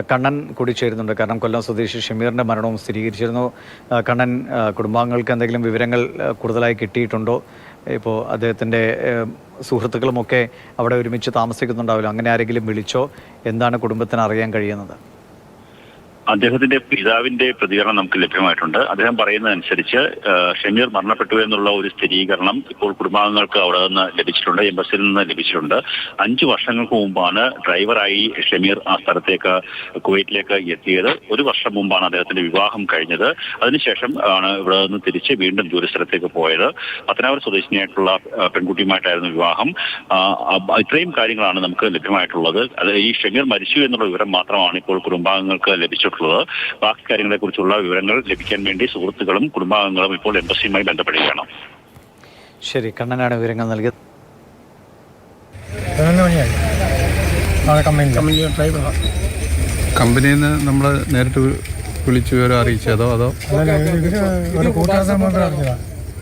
കണ്ണൻ കൂടി ചേരുന്നുണ്ട്. കാരണം കൊല്ലം സ്വദേശി ഷമീറിൻ്റെ മരണവും സ്ഥിരീകരിച്ചിരുന്നു. കണ്ണൻ, കുടുംബാംഗങ്ങൾക്ക് എന്തെങ്കിലും വിവരങ്ങൾ കൂടുതലായി കിട്ടിയിട്ടുണ്ടോ? ഇപ്പോൾ അദ്ദേഹത്തിൻ്റെ സുഹൃത്തുക്കളുമൊക്കെ അവിടെ ഒരുമിച്ച് താമസിക്കുന്നുണ്ടാവില്ല. അങ്ങനെ ആരെങ്കിലും വിളിച്ചോ? എന്താണ് കുടുംബത്തിന് അറിയാൻ കഴിയുന്നത്? അദ്ദേഹത്തിന്റെ പിതാവിന്റെ പ്രതികരണം നമുക്ക് ലഭ്യമായിട്ടുണ്ട്. അദ്ദേഹം പറയുന്നതനുസരിച്ച് ഷമീർ മരണപ്പെട്ടു എന്നുള്ള ഒരു സ്ഥിരീകരണം ഇപ്പോൾ കുടുംബാംഗങ്ങൾക്ക് അവിടെ നിന്ന് ലഭിച്ചിട്ടുണ്ട്, എംബസിയിൽ നിന്ന് ലഭിച്ചിട്ടുണ്ട്. 5 വർഷങ്ങൾക്ക് മുമ്പാണ് ഡ്രൈവറായി ഷമീർ ആ സ്ഥലത്തേക്ക്, കുവൈറ്റിലേക്ക് എത്തിയത്. 1 വർഷം മുമ്പാണ് അദ്ദേഹത്തിന്റെ വിവാഹം കഴിഞ്ഞത്. അതിനുശേഷം ആണ് ഇവിടെ നിന്ന് തിരിച്ച് വീണ്ടും ജോലിസ്ഥലത്തേക്ക് പോയത്. പത്തനാപുരം സ്വദേശിനിയായിട്ടുള്ള പെൺകുട്ടിയുമായിട്ടായിരുന്നു വിവാഹം. ഇത്രയും കാര്യങ്ങളാണ് നമുക്ക് ലഭ്യമായിട്ടുള്ളത്. അത് ഈ ഷമീർ മരിച്ചു എന്നുള്ള വിവരം മാത്രമാണ് ഇപ്പോൾ കുടുംബാംഗങ്ങൾക്ക് ലഭിച്ചിട്ടുള്ളത്. ബാക്കി കാര്യങ്ങളെ കുറിച്ചുള്ള വിവരങ്ങൾ ലഭിക്കാൻ വേണ്ടി സുഹൃത്തുക്കളും കുടുംബാംഗങ്ങളും ഇപ്പോൾ എംബസിയുമായി ബന്ധപ്പെടുകയാണ്. ശരി, കണ്ണനാണ് വിവരങ്ങൾ നൽകിയത്. കമ്പനിയിൽ നിന്ന് നമ്മൾ നേരിട്ട് വിളിച്ചു വിവരം അറിയിച്ചതോ അതോ കൂട്ടുകാരെ